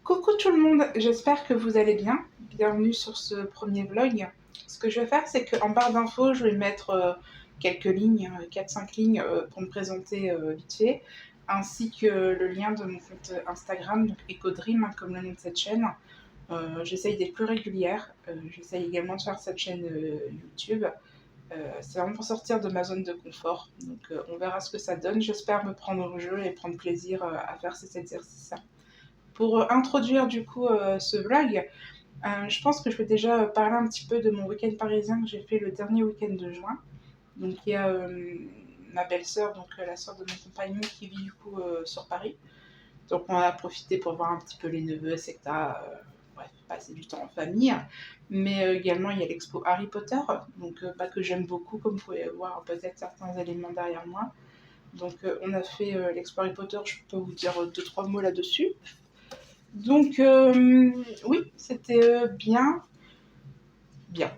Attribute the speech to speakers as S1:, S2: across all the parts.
S1: Coucou tout le monde, j'espère que vous allez bien. Bienvenue sur ce premier vlog. Ce que je vais faire, c'est qu'en barre d'infos, je vais mettre quelques lignes, 4-5 lignes pour me présenter vite fait, ainsi que le lien de mon compte Instagram, donc EcoDream, hein, comme le nom de cette chaîne. J'essaye d'être plus régulière. J'essaye également de faire cette chaîne YouTube. C'est vraiment pour sortir de ma zone de confort. Donc on verra ce que ça donne. J'espère me prendre au jeu et prendre plaisir à faire cet exercice. Pour introduire du coup ce vlog, je pense que je vais déjà parler un petit peu de mon week-end parisien que j'ai fait le dernier week-end de juin. Donc il y a ma belle-sœur, donc la sœur de mon compagnon qui vit du coup sur Paris. Donc on a profité pour voir un petit peu les neveux, etc. Bref, passer du temps en famille. Mais également il y a l'expo Harry Potter, donc que j'aime beaucoup, comme vous pouvez voir peut-être certains éléments derrière moi. Donc on a fait l'expo Harry Potter, je peux vous dire deux trois mots là-dessus. Donc oui, c'était bien, bien.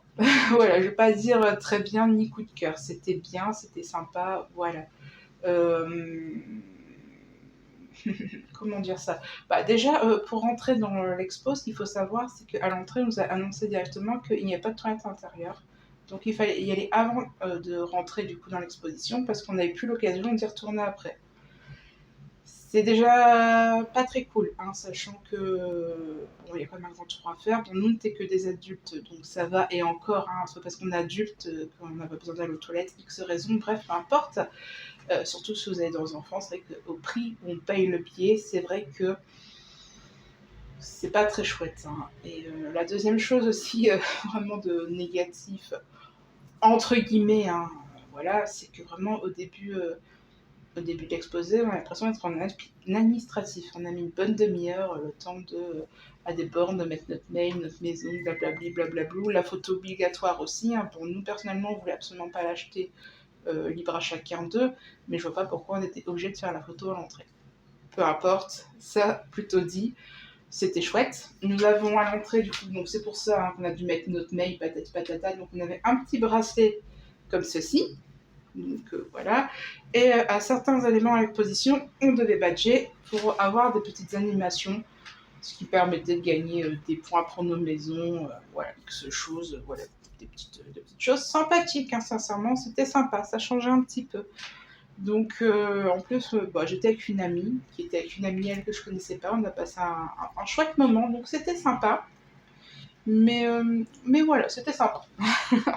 S1: Voilà, je vais pas dire très bien ni coup de cœur. C'était bien, c'était sympa, voilà. Euh, Comment dire ça? Bah, déjà, pour rentrer dans l'expo, ce qu'il faut savoir, c'est qu'à l'entrée, on nous a annoncé directement qu'il n'y a pas de toilette intérieure. Donc il fallait y aller avant de rentrer du coup dans l'exposition parce qu'on n'avait plus l'occasion d'y retourner après. C'est déjà pas très cool, hein, sachant que bon, y a quand même un grand tour à faire. Bon, nous, on n'était que des adultes, donc ça va, et encore, hein, soit parce qu'on est adulte, qu'on n'a pas besoin d'aller aux toilettes, X raisons, bref, peu importe. Surtout si vous avez des enfants, c'est vrai qu'au prix où on paye le billet, c'est vrai que c'est pas très chouette, hein. Et la deuxième chose aussi, vraiment de négatif, entre guillemets, hein, voilà, c'est que vraiment au début de l'exposé, on a l'impression d'être en administratif. On a mis une bonne demi-heure, le temps à des bornes de mettre notre mail, notre maison, blablabli, blablablou. La photo obligatoire aussi, hein. Pour nous, personnellement, on voulait absolument pas l'acheter, libre à chacun d'eux, mais je vois pas pourquoi on était obligé de faire la photo à l'entrée. Peu importe, ça, plutôt dit, c'était chouette. Nous avons à l'entrée, du coup, donc c'est pour ça, hein, qu'on a dû mettre notre mail, patati patata. Donc on avait un petit bracelet comme ceci, donc voilà. Et à certains éléments à l'exposition, on devait badger pour avoir des petites animations, ce qui permettait de gagner des points pour nos maisons, voilà, X choses, voilà, des petites choses sympathiques, hein, sincèrement, c'était sympa, ça changeait un petit peu. Donc en plus, bah, j'étais avec une amie, qui était avec une amie elle que je connaissais pas, on a passé un chouette moment, donc c'était sympa. Mais voilà, c'était sympa.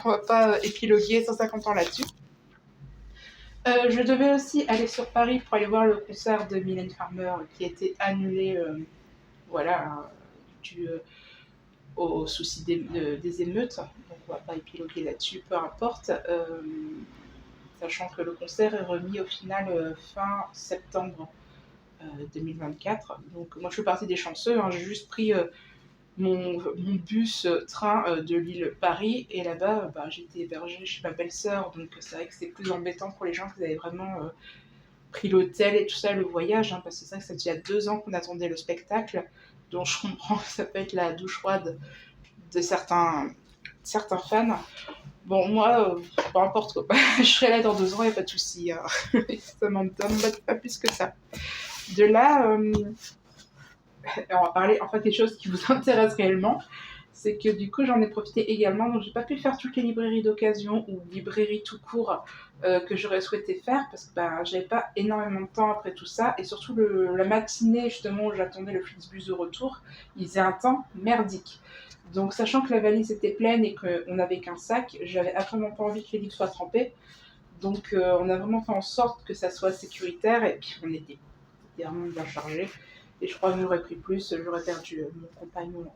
S1: On va pas épiloguer 150 ans là-dessus. Je devais aussi aller sur Paris pour aller voir le concert de Mylène Farmer qui a été annulé, voilà, dû aux soucis des émeutes. Donc on va pas épiloguer là-dessus, peu importe. Sachant que le concert est remis au final fin septembre 2024. Donc moi je fais partie des chanceux, hein. J'ai juste pris mon bus train de l'île Paris et là-bas bah, j'ai été hébergée chez ma belle-sœur, donc c'est vrai que c'est plus embêtant pour les gens qui avaient vraiment pris l'hôtel et tout ça, le voyage, hein, parce que c'est vrai que ça fait déjà 2 ans qu'on attendait le spectacle, dont je comprends que ça peut être la douche froide de certains fans. Bon, moi, peu importe quoi. Je serai là dans 2 ans, il n'y a pas de souci, hein. Ça m'embête pas plus que ça. De là, on va parler enfin quelque chose qui vous intéresse réellement. C'est que du coup, j'en ai profité également. Donc, j'ai pas pu faire toutes les librairies d'occasion ou librairies tout court que j'aurais souhaité faire parce que ben, j'avais pas énormément de temps après tout ça. Et surtout, la matinée, justement, où j'attendais le Flixbus de retour, il faisait un temps merdique. Donc, sachant que la valise était pleine et qu'on n'avait qu'un sac, j'avais absolument pas envie que les livres soient trempés. Donc, on a vraiment fait en sorte que ça soit sécuritaire et puis on était vraiment bien chargé. Et je crois que j'aurais pris plus, j'aurais perdu mon compagnon.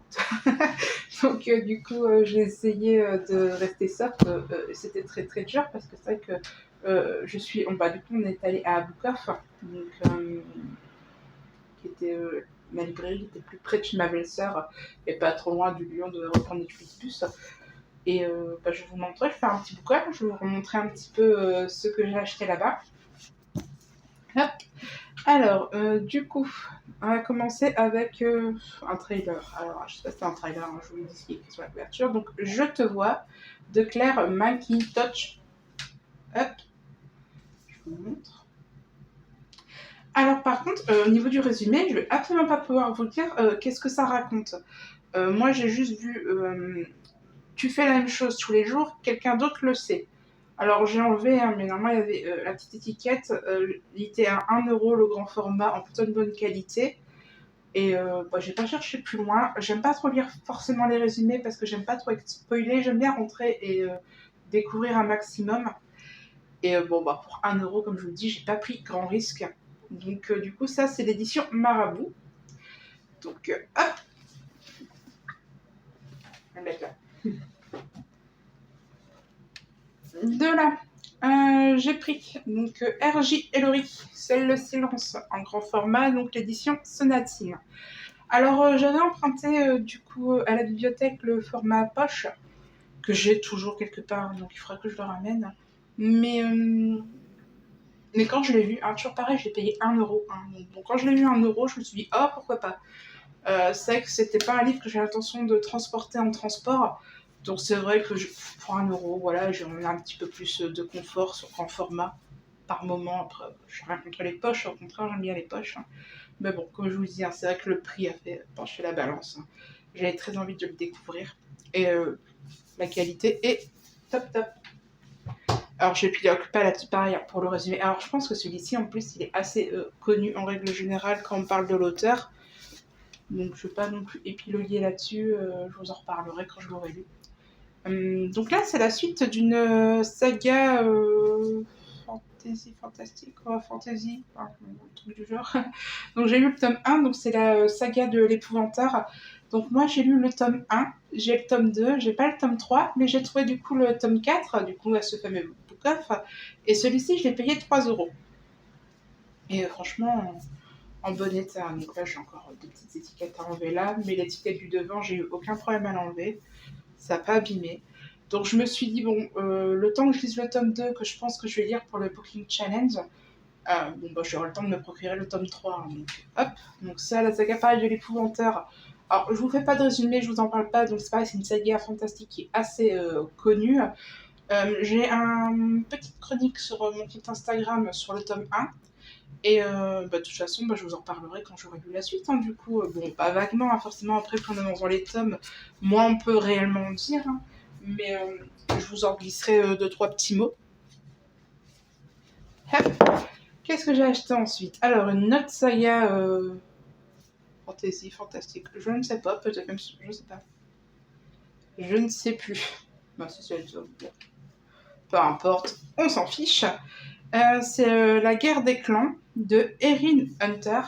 S1: Donc du coup, j'ai essayé de rester soft. C'était très très dur parce que c'est vrai que je suis. Bah, du coup, on est allé à Abukoff, donc, qui était ma librairie qui était plus près de chez ma belle-sœur et pas trop loin du lieu où on devait reprendre les bus. Et bah, je vais vous montrer, je vais faire un petit bouquin, je vais vous montrer un petit peu ce que j'ai acheté là-bas. Hop. Alors, du coup, on va commencer avec un trailer. Alors, je sais pas si c'est un trailer, hein, je vous le dis ce qui est écrit sur la couverture. Donc, Je te vois de Claire McIntosh. Hop, je vous montre. Alors par contre, au niveau du résumé, je vais absolument pas pouvoir vous dire qu'est-ce que ça raconte. Moi, j'ai juste vu tu fais la même chose tous les jours, quelqu'un d'autre le sait. Alors j'ai enlevé, hein, mais normalement il y avait la petite étiquette, il était à 1 € le grand format en plutôt de bonne qualité. Et j'ai pas cherché plus loin. J'aime pas trop lire forcément les résumés parce que j'aime pas trop être spoilé. J'aime bien rentrer et découvrir un maximum. Et pour 1 €, comme je vous le dis, j'ai pas pris grand risque. Donc du coup, ça c'est l'édition Marabout. Donc hop, je vais le mettre là. De là, j'ai pris donc RJ Ellory, Seul le silence en grand format, donc l'édition Sonatine. Alors j'avais emprunté du coup à la bibliothèque le format poche que j'ai toujours quelque part, donc il faudra que je le ramène. Mais, euh, mais quand je l'ai vu, hein, toujours pareil, j'ai payé 1 €. Hein. Donc quand je l'ai vu 1 €, je me suis dit, oh pourquoi pas. C'est vrai que c'était pas un livre que j'ai l'intention de transporter en transport. Donc c'est vrai que pour 1 €, voilà, j'ai un petit peu plus de confort sur grand format par moment. Après, je n'ai rien contre les poches, au contraire, j'aime bien les poches. Hein. Mais bon, comme je vous dis, hein, c'est vrai que le prix a fait pencher la balance. Hein. J'avais très envie de le découvrir. Et la qualité est top top. Alors j'ai pu pas là-dessus pareil pour le résumé. Alors je pense que celui-ci en plus il est assez connu en règle générale quand on parle de l'auteur. Donc je ne vais pas non plus épiloguer là-dessus, je vous en reparlerai quand je l'aurai lu. Donc là c'est la suite d'une saga fantasy, fantastique, fantasy, un truc du genre. Donc j'ai lu le tome 1, donc c'est la saga de l'épouvanteur. Donc moi j'ai lu le tome 1, j'ai le tome 2, j'ai pas le tome 3, mais j'ai trouvé du coup le tome 4, du coup à ce fameux book-off, et celui-ci je l'ai payé 3 €. Et franchement, en bon état. Donc là j'ai encore des petites étiquettes à enlever là, mais l'étiquette du devant j'ai eu aucun problème à l'enlever, ça n'a pas abîmé. Donc je me suis dit, bon, le temps que je lise le tome 2, que je pense que je vais lire pour le Booking Challenge, j'aurai le temps de me procurer le tome 3. Hein, donc hop, donc ça, la saga pareil de l'épouvanteur. Alors je vous fais pas de résumé, je vous en parle pas, donc c'est pareil, c'est une saga fantastique qui est assez connue. J'ai une petite chronique sur mon compte Instagram sur le tome 1. Et de toute façon, je vous en parlerai quand j'aurai lu la suite. Hein, du coup, pas vaguement, hein, forcément, après, plus on avance dans les tomes, moins on peut réellement en dire. Hein, mais je vous en glisserai 2-3 petits mots. Hop. Qu'est-ce que j'ai acheté ensuite? Alors, une autre saga fantasy, fantastique. Je ne sais pas, peut-être même, je sais pas. Je ne sais plus. Si c'est peu importe, on s'en fiche. C'est La guerre des clans de Erin Hunter.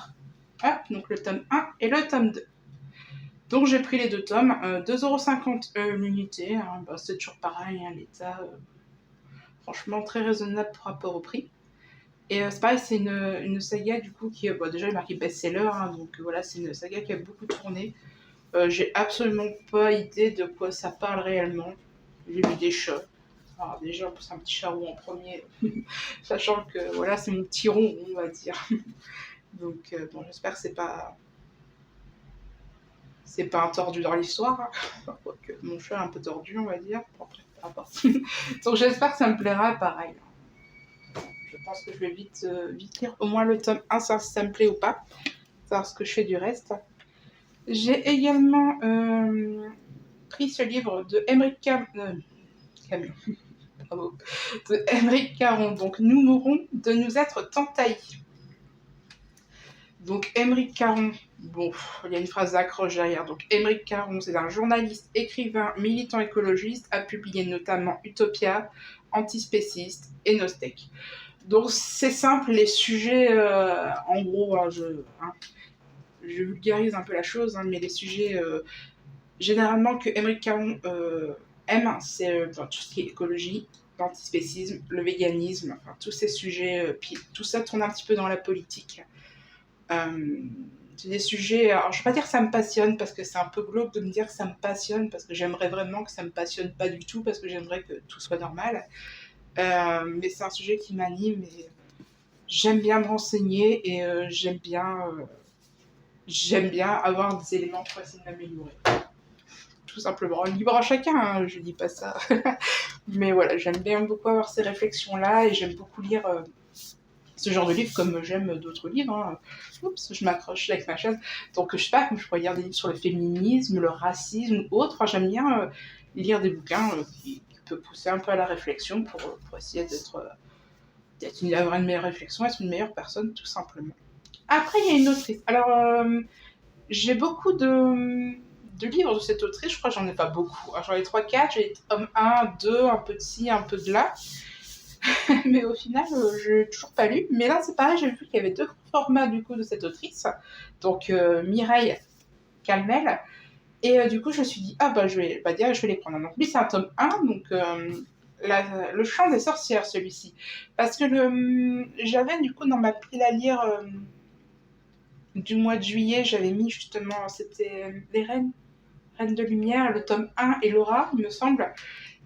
S1: Hop, donc le tome 1 et le tome 2. Donc j'ai pris les deux tomes, 2,50 € l'unité. Hein, c'est toujours pareil, hein, l'état, franchement très raisonnable par rapport au prix. Et c'est pareil, c'est une saga du coup qui déjà est marquée best-seller, hein, donc voilà, c'est une saga qui a beaucoup tourné. J'ai absolument pas idée de quoi ça parle réellement. J'ai vu des chats. Alors déjà, c'est un petit chat rond en premier, sachant que voilà, c'est mon petit rond, on va dire. Donc j'espère que c'est pas un tordu dans l'histoire. Hein. Quoique mon chat est un peu tordu, on va dire. Bon, après, peu importe. Donc j'espère que ça me plaira pareil. Je pense que je vais vite lire au moins le tome 1, savoir si ça me plaît ou pas. Savoir ce que je fais du reste. J'ai également pris ce livre de Émeric Bravo. De Émeric Caron. Donc nous mourrons de nous être tant taillis. Donc Émeric Caron, il y a une phrase d'accroche derrière. Donc Émeric Caron, c'est un journaliste, écrivain, militant écologiste, a publié notamment Utopia, Antispéciste et Nostek. Donc c'est simple, les sujets, en gros, je vulgarise un peu la chose, hein, mais les sujets généralement que Émeric Caron aime, c'est tout ce qui est écologie, l'antispécisme, le véganisme, enfin tous ces sujets, puis tout ça tourne un petit peu dans la politique. C'est des sujets, alors je ne vais pas dire que ça me passionne parce que c'est un peu glauque de me dire que ça me passionne parce que j'aimerais vraiment que ça me passionne pas du tout parce que j'aimerais que tout soit normal. Mais c'est un sujet qui m'anime et j'aime bien me renseigner et j'aime bien avoir des éléments pour essayer de m'améliorer. Tout simplement. Libre à chacun, hein, je dis pas ça. Mais voilà, j'aime bien beaucoup avoir ces réflexions-là et j'aime beaucoup lire ce genre de livre comme j'aime d'autres livres. Hein. Oups, je m'accroche avec ma chaise. Donc, je sais pas, comme je pourrais lire des livres sur le féminisme, le racisme ou autre. Enfin, j'aime bien lire des bouquins qui peuvent pousser un peu à la réflexion pour essayer d'avoir une meilleure réflexion, être une meilleure personne, tout simplement. Après, il y a une autrice. Alors, j'ai beaucoup de livres de cette autrice. Je crois que j'en ai pas beaucoup. Alors, j'en ai 3-4. J'ai tome 1, 2, un peu de ci, un peu de là. Mais au final, je n'ai toujours pas lu. Mais là, c'est pareil, j'ai vu qu'il y avait 2 formats du coup de cette autrice. Donc, Mireille Calmel. Et du coup, je me suis dit, ah bah, je vais les prendre. Donc, lui, c'est un tome 1. Donc, le chant des sorcières, celui-ci. Parce que j'avais du coup dans ma pile à lire du mois de juillet, j'avais mis justement, c'était Les Reines de Lumière, le tome 1 et Laura, il me semble.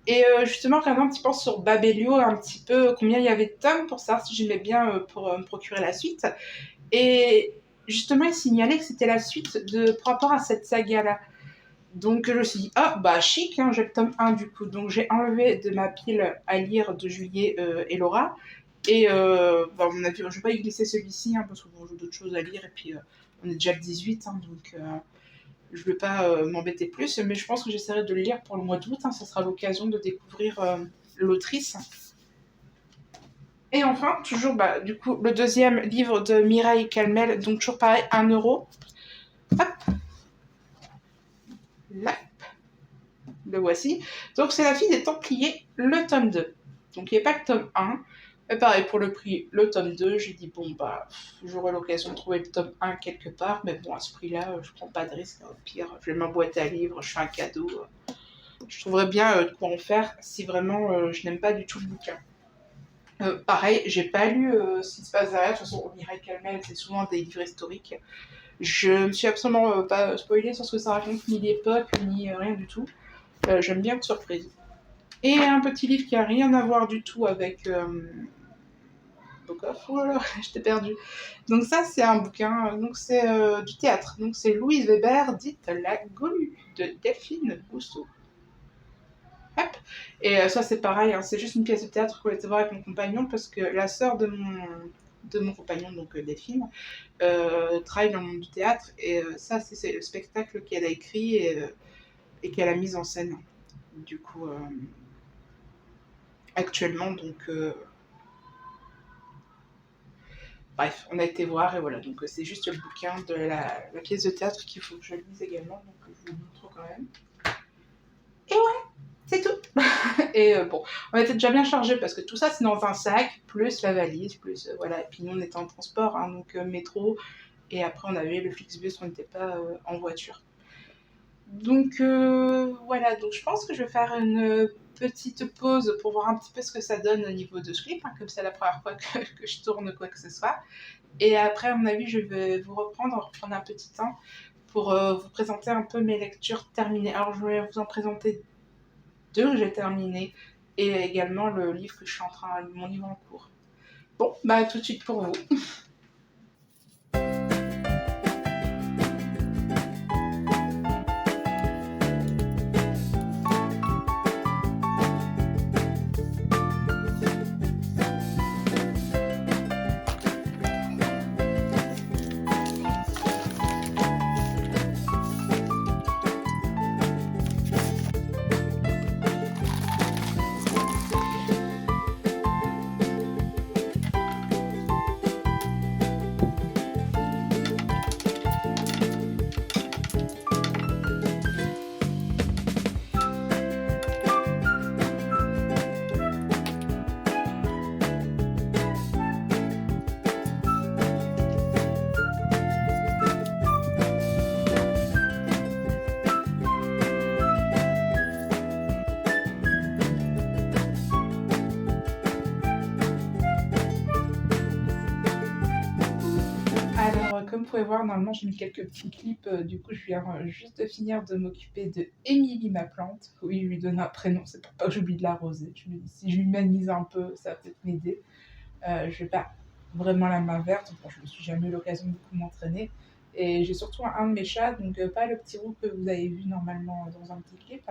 S1: Et justement, regardant un petit peu sur Babelio, un petit peu combien il y avait de tomes pour savoir si j'aimais bien pour me procurer la suite. Et justement, il signalait que c'était la suite par rapport à cette saga-là. Donc je me suis dit, ah bah chic, hein, j'ai le tome 1 du coup. Donc j'ai enlevé de ma pile à lire de juillet Laura. Et bah, à mon avis, je ne vais pas y glisser celui-ci, hein, parce que bon, j'ai d'autres choses à lire. Et puis on est déjà le 18, hein, donc je ne vais pas m'embêter plus. Mais je pense que j'essaierai de le lire pour le mois d'août. Hein, ça sera l'occasion de découvrir l'autrice. Et enfin, toujours bah, du coup, le deuxième livre de Mireille Calmel, donc toujours pareil, 1 euro. Hop, là, le voici. Donc c'est La fille des Templiers, le tome 2. Donc il n'y a pas le tome 1. Et pareil, pour le prix, le tome 2, j'ai dit bon bah j'aurai l'occasion de trouver le tome 1 quelque part, mais bon à ce prix-là, je prends pas de risque. Au pire, je vais m'emboîter à livres, je fais un cadeau. Je trouverais bien de quoi en faire si vraiment je n'aime pas du tout le bouquin. Pareil, j'ai pas lu ce qui se passe derrière. De toute façon, Mireille Calmel, c'est souvent des livres historiques. Je me suis absolument pas spoilée sur ce que ça raconte, ni l'époque, ni rien du tout. J'aime bien être surprise. Et un petit livre qui a rien à voir du tout avec Bokov. Oh là là, je t'ai perdu. Donc ça, c'est un bouquin. Donc c'est du théâtre. Donc c'est Louise Weber, dite La Golue, de Delphine Rousseau. Hop. Et ça, c'est pareil, hein, c'est juste une pièce de théâtre qu'on était voir avec mon compagnon parce que la sœur de mon compagnon, donc Delphine, travaille dans le monde du théâtre et ça, c'est le spectacle qu'elle a écrit et qu'elle a mis en scène. Du coup, actuellement, donc. Bref, on a été voir et voilà, donc c'est juste le bouquin de la pièce de théâtre qu'il faut que je lise également, donc je vous le montre quand même. Et ouais, c'est tout. Et bon, on était déjà bien chargés parce que tout ça c'est dans un sac, plus la valise, plus voilà. Et puis nous on était en transport, hein, donc métro, et après on avait le Flixbus, on n'était pas en voiture. Donc voilà, donc je pense que je vais faire une petite pause pour voir un petit peu ce que ça donne au niveau de ce clip, hein, comme c'est la première fois que je tourne quoi que ce soit. Et après, à mon avis, je vais vous reprendre un petit temps pour vous présenter un peu mes lectures terminées. Alors, je vais vous en présenter 2 que j'ai terminées et également le livre que je suis mon livre en cours. Bon, bah tout de suite pour vous. Alors, comme vous pouvez voir, normalement j'ai mis quelques petits clips. Du coup, je viens juste de finir de m'occuper de Émilie, ma plante. Oui, je lui donne un prénom, c'est pour pas que j'oublie de l'arroser. Je me dis, si je l'humanise un peu, ça va peut-être m'aider. Je vais pas vraiment la main verte. Bon, je me suis jamais eu l'occasion de beaucoup m'entraîner. Et j'ai surtout un de mes chats, donc pas le petit roux que vous avez vu normalement dans un petit clip,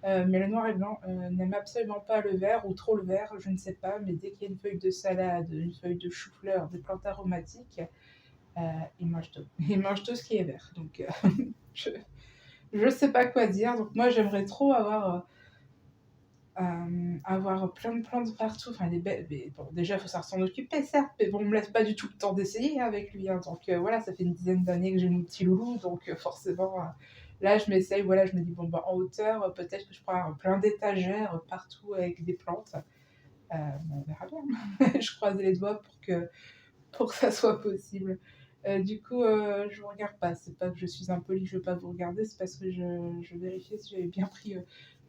S1: Mais le noir et blanc, n'aime absolument pas le vert ou trop le vert, je ne sais pas, mais dès qu'il y a une feuille de salade, une feuille de chou-fleur, des plantes aromatiques, heu, il mange tout. Il mange tout ce qui est vert, donc je je sais pas quoi dire. Donc moi, j'aimerais trop avoir plein de plantes partout, enfin des belles, mais bon, déjà, il faut savoir s'en occuper, certes, mais bon, on me laisse pas du tout le temps d'essayer avec lui, hein. Donc voilà, ça fait une dizaine d'années que j'ai mon petit loulou, donc forcément, là, je m'essaye, voilà, je me dis: «Bon, bah, en hauteur, peut-être que je pourrais avoir plein d'étagères partout avec des plantes». Mais on verra bien. Je croise les doigts pour que ça soit possible. Du coup, je vous regarde pas. C'est pas que je suis impolie, je veux pas vous regarder, c'est parce que je vérifiais si j'avais bien pris,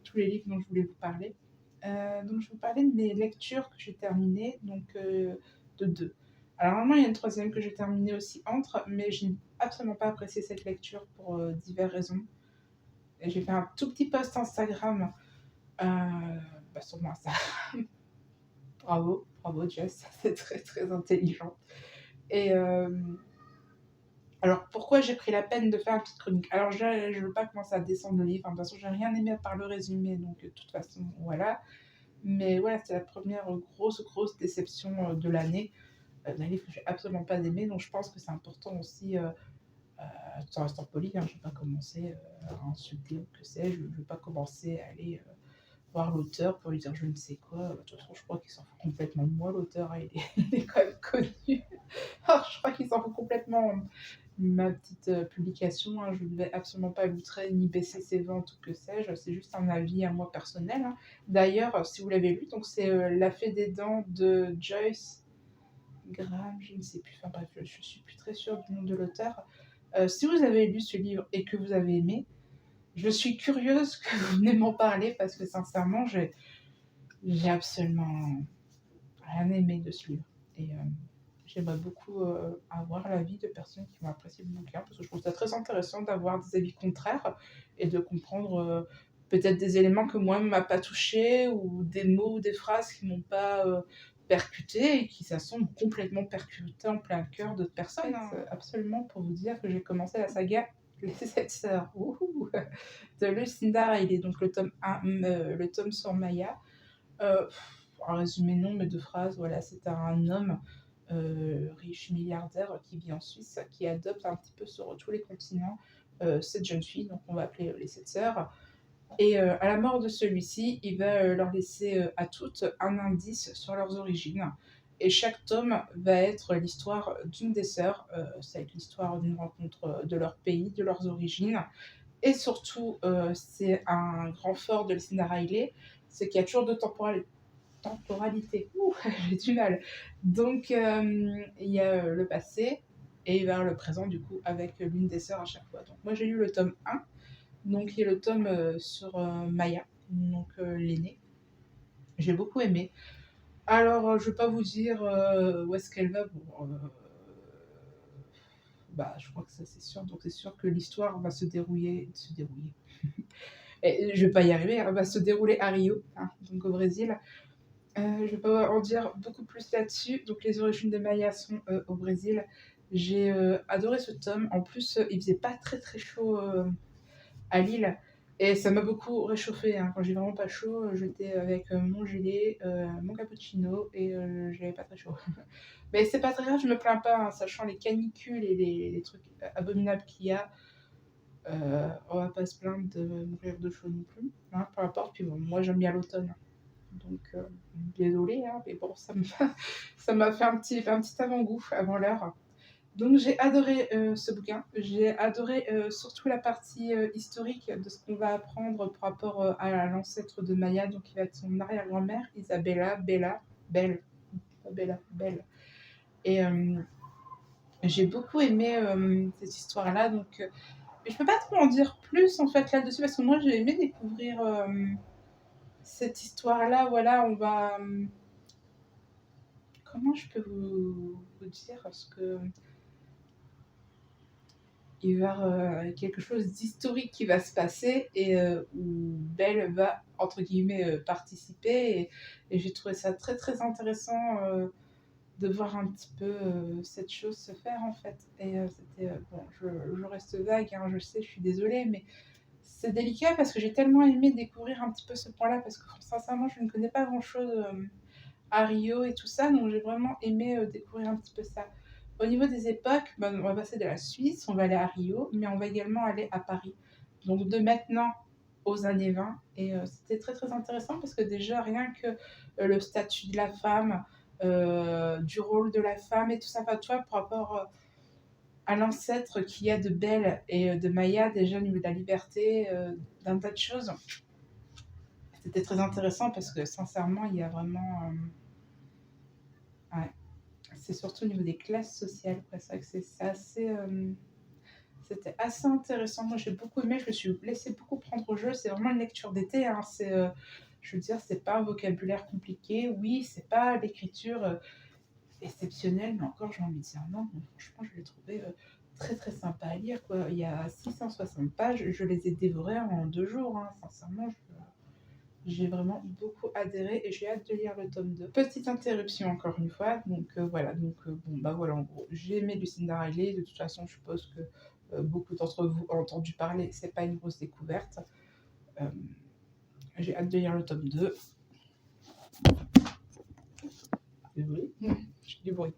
S1: tous les livres dont je voulais vous parler. Donc je vais vous parler de mes lectures que j'ai terminées, donc de 2. Alors normalement, il y a une troisième que j'ai terminée aussi entre, mais je n'ai absolument pas apprécié cette lecture pour, diverses raisons. Et j'ai fait un tout petit post Instagram, heu, sur mon Insta. Bravo, bravo Jess, c'est très, très intelligent. Et alors pourquoi j'ai pris la peine de faire une petite chronique? Alors je veux pas commencer à descendre le livre, hein, de toute façon j'ai rien aimé à part le résumé, donc de toute façon voilà. Mais voilà, c'était la première grosse, grosse déception, de l'année, d'un livre que j'ai absolument pas aimé, donc je pense que c'est important aussi, tout en restant poli, hein, je vais pas commencer, à insulter ou que sais-je, je vais pas commencer à aller, voir l'auteur pour lui dire je ne sais quoi. De toute façon je crois qu'il s'en fout complètement de moi l'auteur, hein, il est il est quand même connu. Alors je crois qu'il s'en fout complètement. Ma petite, publication, hein, je ne vais absolument pas l'outrer ni baisser ses ventes ou que sais-je, c'est juste un avis à moi personnel, hein. D'ailleurs, si vous l'avez lu, donc c'est, La Fée des dents de Joyce Graham, je ne sais plus, enfin bref, je suis plus très sûre du nom de l'auteur. Si vous avez lu ce livre et que vous avez aimé, je suis curieuse que vous venez m'en parler parce que sincèrement, j'ai absolument rien aimé de ce livre. Et j'aimerais beaucoup, avoir l'avis de personnes qui vont apprécier le bouquin, parce que je trouve ça très intéressant d'avoir des avis contraires et de comprendre, peut-être des éléments que moi m'a pas touché ou des mots ou des phrases qui m'ont pas, percuté et qui ça semble complètement percuté en plein cœur d'autres personnes, hein. Absolument pour vous dire que j'ai commencé la saga Les 7 sœurs, wouhou! De Lucinda Riley, donc le tome 1, le tome sur Maya. Heu, en résumé non, mais 2 phrases, voilà, c'est un homme, riche milliardaire qui vit en Suisse, qui adopte un petit peu sur tous les continents, 7 jeunes filles, donc on va appeler, les 7 sœurs. Et à la mort de celui-ci, il va, leur laisser, à toutes un indice sur leurs origines et chaque tome va être l'histoire d'une des sœurs, ça va être l'histoire d'une rencontre, de leur pays, de leurs origines et surtout, c'est un grand fort de Lucinda Riley, c'est qu'il y a toujours 2 temporalité. Ouh, j'ai du mal. Donc il y a, le passé et vers le présent du coup avec, l'une des sœurs à chaque fois. Donc moi j'ai lu le tome 1, donc qui est le tome, sur, Maya, donc l'aînée. J'ai beaucoup aimé. Alors, je vais pas vous dire, où est-ce qu'elle va, bon, bah, je crois que ça c'est sûr, donc c'est sûr que l'histoire va se dérouiller et je vais pas y arriver, hein, va se dérouler à Rio, hein, donc au Brésil. Je vais pas en dire beaucoup plus là-dessus. Donc les origines de Maya sont, au Brésil. J'ai, adoré ce tome. En plus, il faisait pas très, très chaud, à Lille et ça m'a beaucoup réchauffée, hein. Quand j'ai vraiment pas chaud, j'étais avec, mon gilet, mon cappuccino et j'avais pas très chaud. Mais c'est pas très grave, je me plains pas, hein, sachant les canicules et les trucs abominables qu'il y a, on va pas se plaindre de mourir de chaud non plus, hein, peu importe. Puis bon, moi j'aime bien l'automne. Donc désolée, hein, mais bon, ça m'a fait un petit avant-goût avant l'heure. Donc j'ai adoré, ce bouquin. J'ai adoré, surtout la partie, historique de ce qu'on va apprendre par rapport, à l'ancêtre de Maya, donc qui va être son arrière-grand-mère, Isabella, Belle, pas Bella, Belle. Et j'ai beaucoup aimé, cette histoire-là, donc mais je peux pas trop en dire plus en fait là-dessus parce que moi j'ai aimé découvrir, cette histoire-là. Voilà, on va, comment je peux vous dire? Parce que il va y avoir, quelque chose d'historique qui va se passer et où Belle va entre guillemets, «participer» et j'ai trouvé ça très, très intéressant, de voir un petit peu, cette chose se faire en fait et c'était, bon je reste vague, hein, je sais, je suis désolée, mais c'est délicat parce que j'ai tellement aimé découvrir un petit peu ce point-là, parce que sincèrement, je ne connais pas grand-chose à Rio et tout ça, donc j'ai vraiment aimé découvrir un petit peu ça. Au niveau des époques, ben, on va passer de la Suisse, on va aller à Rio, mais on va également aller à Paris. Donc de maintenant aux années 20. Et c'était très très intéressant parce que déjà, rien que le statut de la femme, du rôle de la femme et tout ça, enfin, tu vois, par rapport à l'ancêtre qu'il y a de Belle et de Maya, déjà au niveau de la liberté, d'un tas de choses. C'était très intéressant parce que sincèrement, il y a vraiment. Ouais, c'est surtout au niveau des classes sociales, quoi. C'est vrai que c'est assez. C'était assez intéressant. Moi, j'ai beaucoup aimé. Je me suis laissée beaucoup prendre au jeu. C'est vraiment une lecture d'été, hein. Je veux dire, c'est pas un vocabulaire compliqué. Oui, c'est pas l'écriture exceptionnelle, mais encore, j'ai envie de dire non. Franchement, je l'ai trouvé très très sympa à lire, quoi. Il y a 660 pages. Je les ai dévorées en 2 jours, hein. Sincèrement, j'ai vraiment beaucoup adhéré et j'ai hâte de lire le tome 2. Petite interruption encore une fois, donc voilà, donc bon bah voilà, en gros, j'ai aimé Lucinda Riley, de toute façon je suppose que beaucoup d'entre vous ont entendu parler, c'est pas une grosse découverte. Euh, j'ai hâte de lire le tome 2. Du bruit. J'ai du bruit.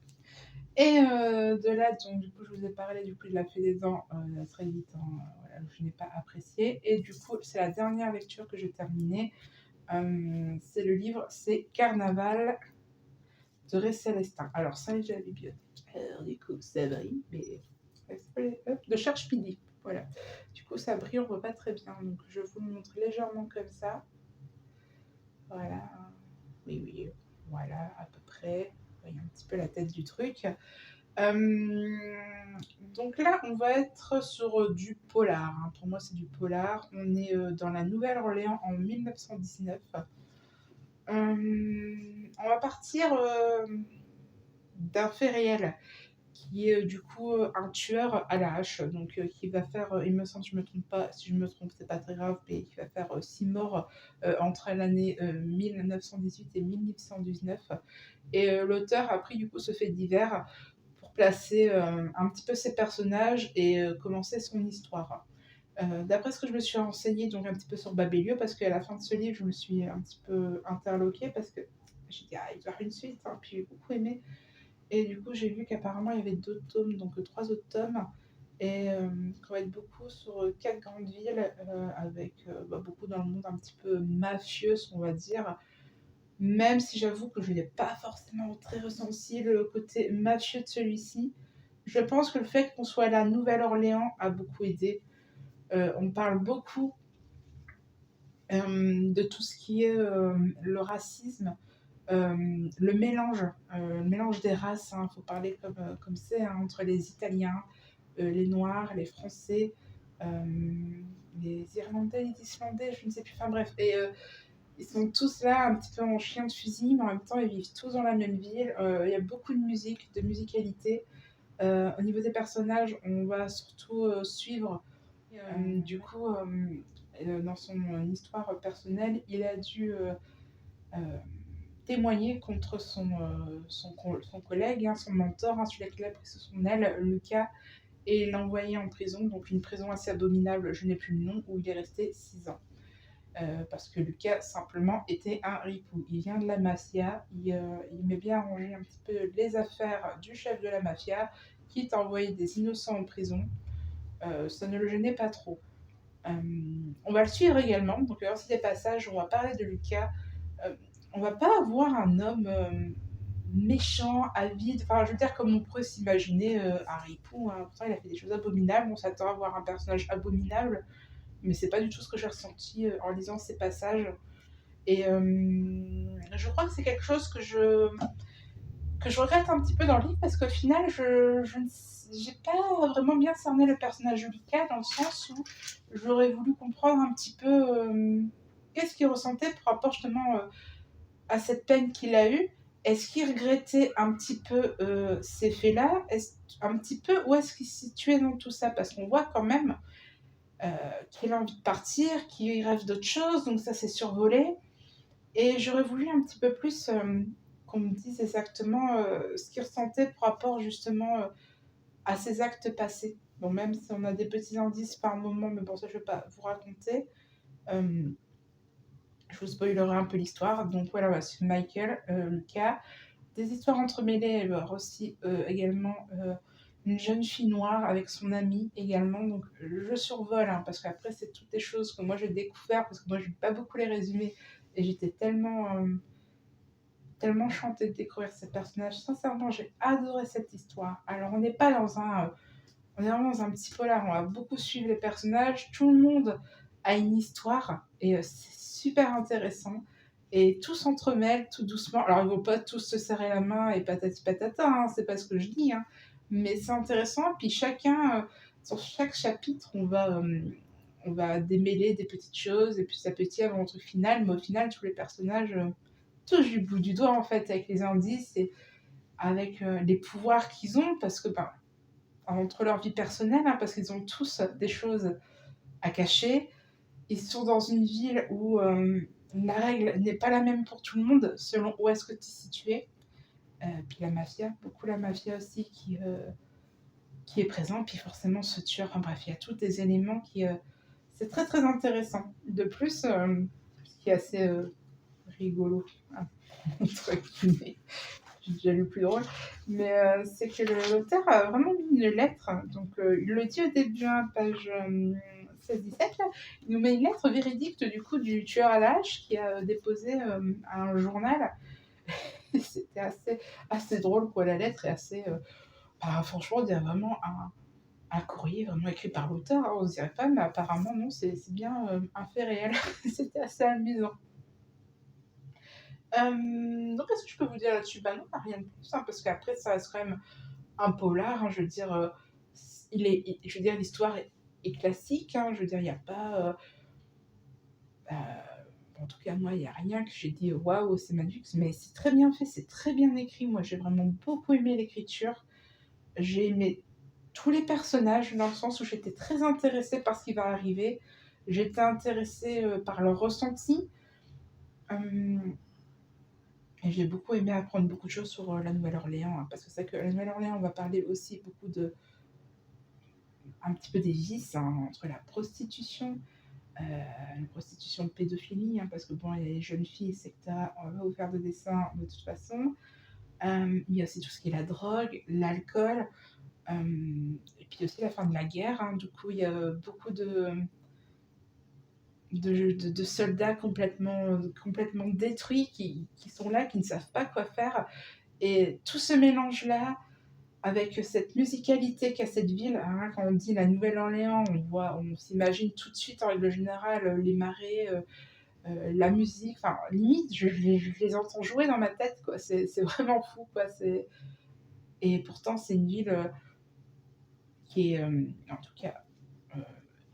S1: Et de là, donc du coup je vous ai parlé du coup de la Fée des Dents très vite, hein, voilà, je n'ai pas apprécié. Et du coup c'est la dernière lecture que j'ai terminée. C'est le livre, c'est Carnaval de Ray Célestin. Alors, ça, j'ai la bibliothèque. Alors, du coup, ça brille, mais. De Cherche Pidi. Voilà. Du coup, ça brille, on voit pas très bien. Donc, je vous le montre légèrement comme ça. Voilà. Oui, oui. Voilà, à peu près. Vous voyez un petit peu la tête du truc. Donc là, on va être sur du polar, hein. Pour moi, c'est du polar. On est dans la Nouvelle-Orléans en 1919. On va partir d'un fait réel qui est du coup un tueur à la hache, donc qui va faire, il me semble, je me trompe pas, si je me trompe, c'est pas très grave, mais qui va faire 6 morts entre l'année 1918 et 1919. Et l'auteur a pris du coup ce fait divers pour placer un petit peu ses personnages et commencer son histoire. D'après ce que je me suis renseignée, donc un petit peu sur Babelio, parce qu'à la fin de ce livre, je me suis un petit peu interloquée, parce que j'ai dit, ah, il doit y avoir une suite, hein, puis j'ai beaucoup aimé. Et du coup, j'ai vu qu'apparemment, il y avait 2 tomes, donc 3 autres tomes, et qu'on va être beaucoup sur 4 grandes villes, avec beaucoup dans le monde un petit peu mafieux, on va dire. Même si j'avoue que je n'ai pas forcément très ressenti le côté mafieux de celui-ci, je pense que le fait qu'on soit à la Nouvelle-Orléans a beaucoup aidé. On parle beaucoup de tout ce qui est le racisme, le mélange des races. Il faut parler comme c'est, hein, entre les Italiens, les Noirs, les Français, les Irlandais, les Islandais, je ne sais plus. Enfin bref, et ils sont tous là un petit peu en chien de fusil, mais en même temps ils vivent tous dans la même ville. Il y a beaucoup de musique, de musicalité. Au niveau des personnages, on va surtout suivre. Du coup, dans son histoire personnelle, il a dû euh, témoigner contre son collègue, hein, son mentor, hein, celui qui l'a pris sous son aile, Lucas, et l'a envoyé en prison, donc une prison assez abominable, je n'ai plus le nom, où il est resté 6 ans. Parce que Lucas, simplement, était un ripou. Il vient de la mafia, il met bien arranger un petit peu les affaires du chef de la mafia, quitte à envoyer des innocents en prison. Ça ne le gênait pas trop. On va le suivre également, donc il y aura aussi des passages où on va parler de Lucas. On va pas avoir un homme méchant, avide, enfin je veux dire comme on pourrait s'imaginer un ripou, hein. Pourtant il a fait des choses abominables, on s'attend à voir un personnage abominable, mais c'est pas du tout ce que j'ai ressenti en lisant ces passages. Et je crois que c'est quelque chose que je regrette un petit peu dans le livre, parce qu'au final, j'ai pas vraiment bien cerné le personnage de Lucas, dans le sens où j'aurais voulu comprendre un petit peu qu'est-ce qu'il ressentait par rapport justement à cette peine qu'il a eue. Est-ce qu'il regrettait un petit peu ces faits-là, un petit peu, où est-ce qu'il se situait dans tout ça? Parce qu'on voit quand même qu'il a envie de partir, qu'il rêve d'autre chose, donc ça c'est survolé. Et j'aurais voulu un petit peu plus qu'on me dise exactement ce qu'il ressentait par rapport justement à ses actes passés. Bon, même si on a des petits indices par moment, mais bon, ça, je vais pas vous raconter. Hem, je vous spoilerai un peu l'histoire. Donc voilà, bah, c'est Michael, le cas. Des histoires entremêlées, il va y avoir aussi, également, une jeune fille noire avec son amie également. Donc je survole, hein, parce qu'après c'est toutes des choses que moi j'ai découvert, parce que moi je lis pas beaucoup les résumés et j'étais tellement enchantée de découvrir ces personnages. Sincèrement, j'ai adoré cette histoire. Alors on n'est pas dans on est vraiment dans un petit polar, on va beaucoup suivre les personnages, tout le monde a une histoire et c'est super intéressant. Et tout s'entremêle tout doucement. Alors ils vont pas tous se serrer la main et patati patata, hein, c'est pas ce que je dis, hein, mais c'est intéressant. Puis chacun, sur chaque chapitre, on va démêler des petites choses et puis à petit avant le truc final, mais au final tous les personnages touchent du bout du doigt en fait avec les indices et avec les pouvoirs qu'ils ont parce que ben, entre leur vie personnelle, hein, parce qu'ils ont tous des choses à cacher. Ils sont dans une ville où la règle n'est pas la même pour tout le monde selon où est-ce que tu es situé. Puis la mafia, beaucoup la mafia aussi qui est présente, puis forcément ce tueur. Enfin bref, il y a tous des éléments qui. C'est très très intéressant. De plus, ce qui est assez rigolo, hein, entre guillemets, j'ai déjà lu plus drôle, mais c'est que l'auteur a vraiment mis une lettre, donc il le dit au début, hein, page 16-17, là, il nous met une lettre véridique du coup du tueur à l'âge qui a déposé un journal. C'était assez drôle, quoi. La lettre est assez. Bah, franchement, on dirait vraiment un courrier vraiment écrit par l'auteur, hein, on se dirait pas, mais apparemment, non, c'est bien un fait réel. C'était assez amusant. Donc, qu'est-ce que je peux vous dire là-dessus? Bah non, rien de plus, hein, parce qu'après, ça reste quand même un polar, hein, je veux dire, je veux dire, l'histoire est classique, hein, je veux dire, il n'y a pas, en tout cas, moi, il n'y a rien que j'ai dit, waouh, c'est magnifique, mais c'est très bien fait, c'est très bien écrit. Moi, j'ai vraiment beaucoup aimé l'écriture. J'ai aimé tous les personnages, dans le sens où j'étais très intéressée par ce qui va arriver. J'étais intéressée par leur ressenti. Euh, Et j'ai beaucoup aimé apprendre beaucoup de choses sur la Nouvelle-Orléans, hein, parce que c'est que la Nouvelle-Orléans, on va parler aussi beaucoup un petit peu des vices, hein, entre euh, la prostitution de pédophilie, hein, parce que bon, il y a les jeunes filles, etc. On va pas vous faire de dessin de toute façon. Il y a aussi tout ce qui est la drogue, l'alcool, et puis aussi la fin de la guerre, hein. Du coup, il y a beaucoup de soldats complètement détruits qui sont là, qui ne savent pas quoi faire. Et tout ce mélange-là, avec cette musicalité qu'a cette ville, hein, quand on dit la Nouvelle-Orléans, on s'imagine tout de suite en règle générale les marais, la musique, enfin limite je les entends jouer dans ma tête, quoi. C'est vraiment fou, quoi. Et pourtant c'est une ville qui est, en tout cas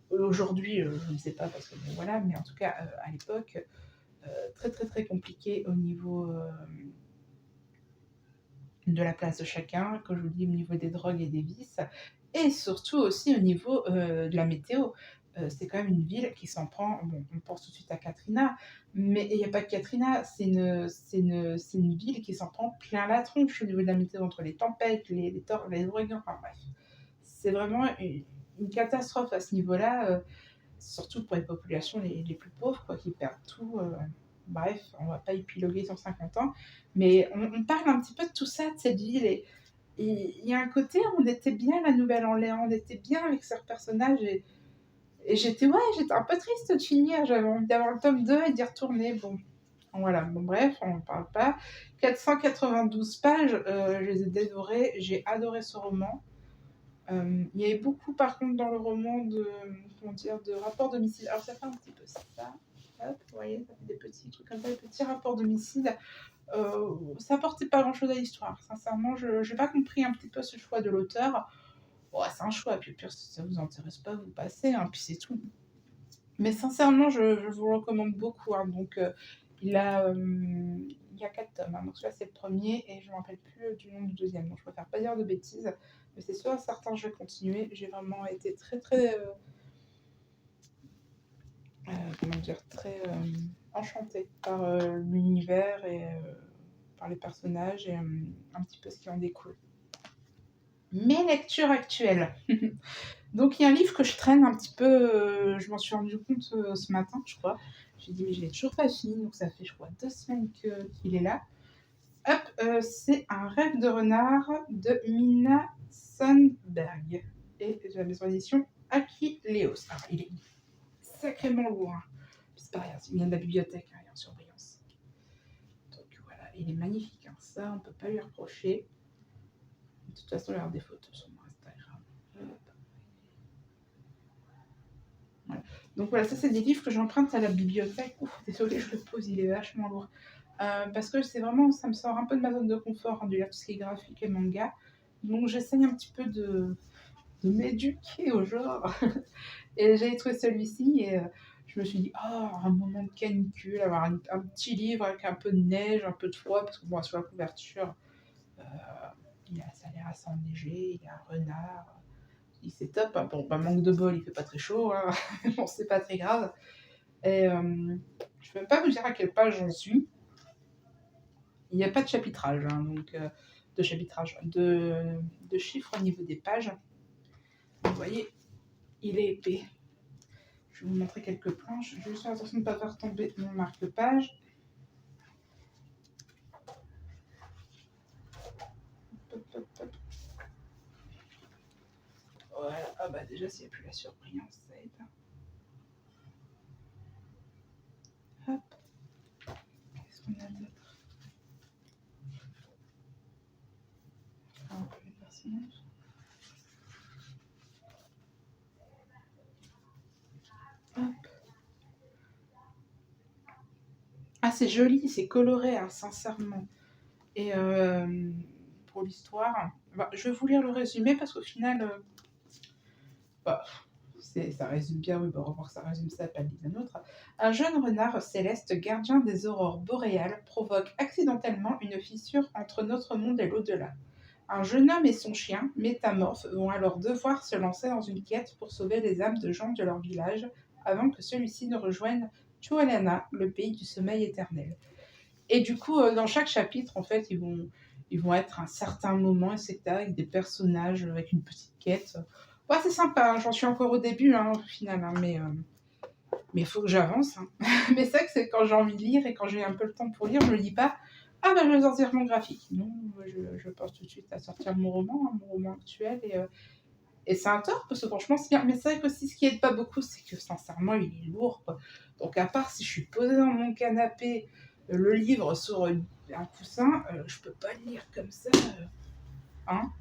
S1: aujourd'hui, je ne sais pas parce que bon, voilà, mais en tout cas à l'époque très très très compliquée au niveau de la place de chacun, comme je vous dis, au niveau des drogues et des vices, et surtout aussi au niveau de la météo. C'est quand même une ville qui s'en prend, bon, on pense tout de suite à Katrina, mais il n'y a pas que Katrina, c'est une ville qui s'en prend plein la tronche au niveau de la météo, entre les tempêtes, les ouragans, enfin bref. C'est vraiment une catastrophe à ce niveau-là, surtout pour les populations les plus pauvres, quoi, qui perdent tout. Bref, on va pas épiloguer sur 50 ans, mais on parle un petit peu de tout ça, de cette ville. Et il y a un côté où on était bien à la Nouvelle-Orléans, on était bien avec ces personnages. Et j'étais un peu triste de finir. J'avais envie d'avoir le tome 2 et d'y retourner. Bon, voilà, bon, bref, on n'en parle pas. 492 pages, je les ai dévorées. J'ai adoré ce roman. Il y avait beaucoup, par contre, dans le roman comment dire, de rapports d'homicide. Alors, ça fait un petit peu ça. Hop, vous voyez, ça fait des petits trucs comme ça, des petits rapports d'homicide. Ça apportait pas grand-chose à l'histoire. Sincèrement, je n'ai pas compris un petit peu ce choix de l'auteur. Bon, c'est un choix, puis pire, si ça vous intéresse pas, vous passez, hein, puis c'est tout. Mais sincèrement, je vous le recommande beaucoup, hein. Donc, il y a 4 tomes, hein. Donc, celui-là, c'est le premier, et je ne me rappelle plus du nom du deuxième. Donc, je préfère pas dire de bêtises. Mais c'est sûr et certain, je vais continuer. J'ai vraiment été très, très, comment dire, très enchantée par l'univers et par les personnages et un petit peu ce qui en découle. Mes lectures actuelles. Donc il y a un livre que je traîne un petit peu, je m'en suis rendu compte ce matin, je crois. J'ai dit, mais je l'ai toujours pas fini, donc ça fait, je crois, 2 semaines qu'il est là. Hop, c'est Un rêve de renard de Mina Sandberg. Et de la maison d'édition Aquileos. Alors, il est sacrément lourd, hein. C'est pas rien, il vient de la bibliothèque, hein, il est en surbrillance. Donc voilà, il est magnifique, hein. Ça, on peut pas lui reprocher. De toute façon, il y aura des photos sur mon Instagram. Voilà. Donc voilà, ça c'est des livres que j'emprunte à la bibliothèque. Ouf, désolée, je le pose, il est vachement lourd. Parce que c'est vraiment, ça me sort un peu de ma zone de confort, hein, de lire tout ce qui est graphique et manga. Donc j'essaye un petit peu de m'éduquer au genre. Et j'ai trouvé celui-ci et je me suis dit, oh, un moment de canicule, avoir un petit livre avec un peu de neige, un peu de froid, parce que bon, sur la couverture, euh, ça a l'air assez enneigé, il y a un renard. C'est top, hein. Bon, manque de bol, il fait pas très chaud, hein. Bon, c'est pas très grave. Et je peux même pas vous dire à quelle page j'en suis. Il n'y a pas de chapitrage, hein, donc de chiffres au niveau des pages. Vous voyez, il est épais. Je vais vous montrer quelques planches. Je vais juste faire attention de ne pas faire tomber mon marque-page. Hop, hop, hop. Voilà. Ah bah déjà, s'il n'y a plus la surbrillance, ça aide. Hop. Qu'est-ce qu'on a d'autre? Un peu les personnages. Hop. Ah, c'est joli, c'est coloré, hein, sincèrement. Et pour l'histoire, bah, je vais vous lire le résumé parce qu'au final, bah, ça résume bien, oui, bah, on va voir que ça résume ça, pas le livre d'un autre. Un jeune renard céleste, gardien des aurores boréales, provoque accidentellement une fissure entre notre monde et l'au-delà. Un jeune homme et son chien, métamorphes, vont alors devoir se lancer dans une quête pour sauver les âmes de gens de leur village avant que celui-ci ne rejoigne Tuolana, le pays du sommeil éternel. Et du coup, dans chaque chapitre, en fait, ils vont être à un certain moment, etc., avec des personnages, avec une petite quête. Ouais, c'est sympa, hein. J'en suis encore au début, hein, au final, hein, mais il faut que j'avance, hein. Mais c'est vrai que c'est quand j'ai envie de lire et quand j'ai un peu le temps pour lire, je me dis pas, ah ben je vais sortir mon graphique. Non, je pense tout de suite à sortir mon roman actuel, et c'est un tort, parce que franchement, c'est bien. Mais c'est vrai qu'aussi, ce qui aide pas beaucoup, c'est que sincèrement, il est lourd, quoi. Donc, à part si je suis posée dans mon canapé, le livre sur un coussin, je peux pas le lire comme ça. Hein.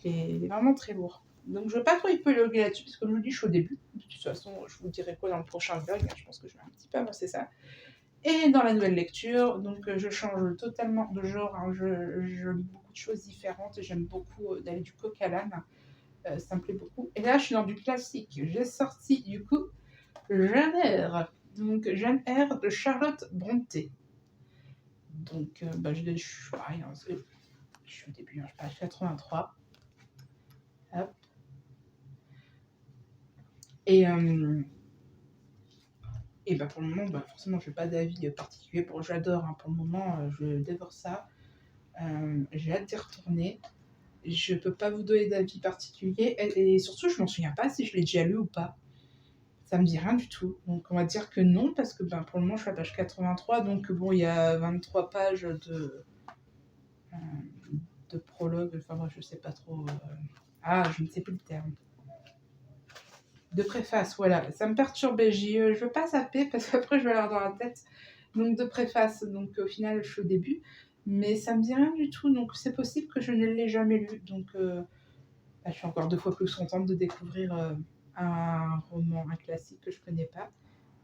S1: Il est vraiment très lourd. Donc, je vais pas trop épiloguer là-dessus, parce que comme je vous dis, je suis au début. De toute façon, je vous dirai quoi dans le prochain vlog. Je pense que je vais un petit peu avancer ça. Et dans la nouvelle lecture, donc je change totalement de genre, hein. Je lis beaucoup de choses différentes. J'aime beaucoup d'aller du coq à l'âne. Ça me plaît beaucoup. Et là, je suis dans du classique. J'ai sorti du coup Jeanne R. Donc Jeanne R de Charlotte Brontë. Donc je suis pareil, hein, je suis au début, hein, je page 83. Hop. Et pour le moment, forcément, je n'ai pas d'avis particulier. J'adore, hein, pour le moment, je dévore ça. J'ai hâte d'y retourner. Je peux pas vous donner d'avis particulier. Et surtout, je m'en souviens pas si je l'ai déjà lu ou pas. Ça me dit rien du tout. Donc on va dire que non, parce que pour le moment je suis à la page 83, donc bon, il y a 23 pages euh, de prologue, enfin moi je sais pas trop. Je ne sais plus le terme. De préface, voilà. Ça me perturbait, je veux pas zapper parce qu'après je vais l'avoir dans la tête. Donc de préface, donc au final je suis au début, mais ça me dit rien du tout, donc c'est possible que je ne l'ai jamais lu. Donc je suis encore 2 fois plus contente de découvrir un roman, un classique que je connais pas.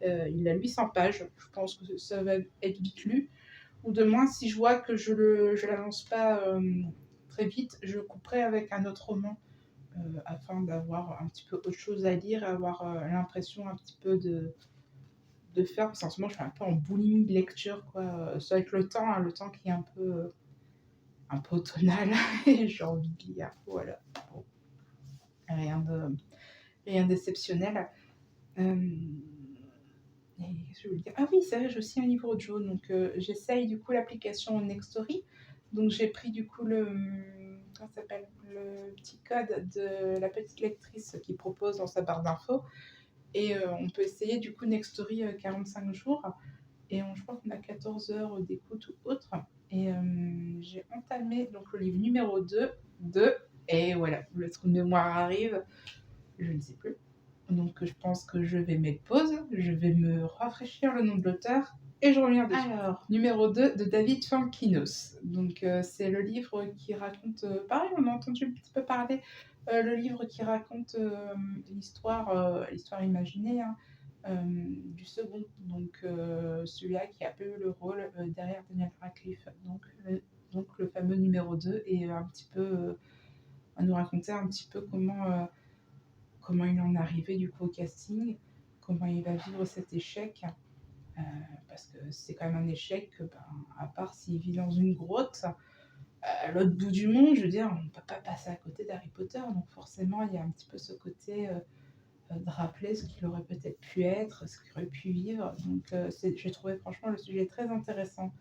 S1: Il a 800 pages, je pense que ça va être vite lu. Ou de moins, si je vois que je l'avance pas très vite, je couperai avec un autre roman afin d'avoir un petit peu autre chose à lire, avoir l'impression un petit peu de faire. Parce qu'en ce moment, je suis un peu en boulimie de lecture, quoi. C'est avec le temps, hein, le temps qui est un peu automnal, et j'ai envie de lire. Voilà. Bon. Rien d'exceptionnel. Je veux dire, ah oui, c'est vrai, j'ai aussi un livre audio. Donc, j'essaye du coup l'application Nextory. Donc, j'ai pris du coup comment ça s'appelle? Le petit code de la petite lectrice qui propose dans sa barre d'infos et on peut essayer du coup Nextory, 45 jours et je crois qu'on a 14 heures d'écoute ou autre et j'ai entamé donc le livre numéro 2 et voilà, le trou de mémoire arrive, je ne sais plus. Donc je pense que je vais mettre pause, je vais me rafraîchir le nom de l'auteur et je reviens dessus. Alors, numéro 2 de David Fankinos. Donc c'est le livre qui raconte, pareil on a entendu un petit peu parler, le livre qui raconte, l'histoire imaginée, hein, du second. Donc celui-là qui a peu eu le rôle, derrière Daniel Radcliffe. Donc le fameux numéro 2 et un petit peu, à nous raconter un petit peu comment il en est arrivé du coup au casting, comment il va vivre cet échec, parce que c'est quand même un échec, à part s'il vit dans une grotte, à l'autre bout du monde, je veux dire, on ne peut pas passer à côté d'Harry Potter, donc forcément il y a un petit peu ce côté de rappeler ce qu'il aurait peut-être pu être, ce qu'il aurait pu vivre, donc j'ai trouvé franchement le sujet très intéressant.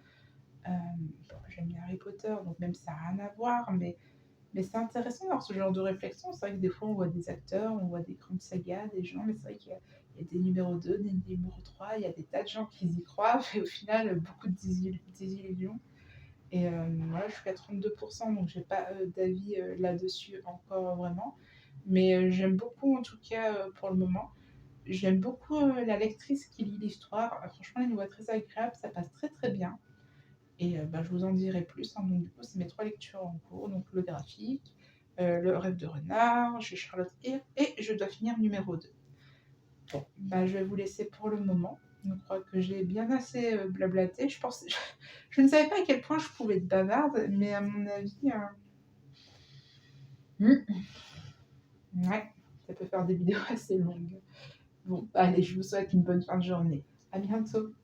S1: Bon, j'aime bien Harry Potter, donc même si ça n'a rien à voir, mais c'est intéressant d'avoir ce genre de réflexion. C'est vrai que des fois, on voit des acteurs, on voit des grandes sagas, des gens, mais c'est vrai qu'il y a des numéros 2, des numéros 3, il y a des tas de gens qui y croient, et au final, beaucoup de désillusions. Et voilà, je suis à 32%, donc j'ai pas d'avis là-dessus encore vraiment. Mais j'aime beaucoup, en tout cas, pour le moment. J'aime beaucoup la lectrice qui lit l'histoire. Franchement, elle a une voix très agréable, ça passe très très bien. Et je vous en dirai plus, hein. Donc du coup, c'est mes 3 lectures en cours, donc le graphique, Le rêve de renard, j'ai Charlotte et je dois finir numéro 2. Bon, je vais vous laisser pour le moment. Je crois que j'ai bien assez, blablaté. Je pense je ne savais pas à quel point je pouvais être bavarde, mais à mon avis, ouais, ça peut faire des vidéos assez longues. Bon, allez, je vous souhaite une bonne fin de journée. À bientôt.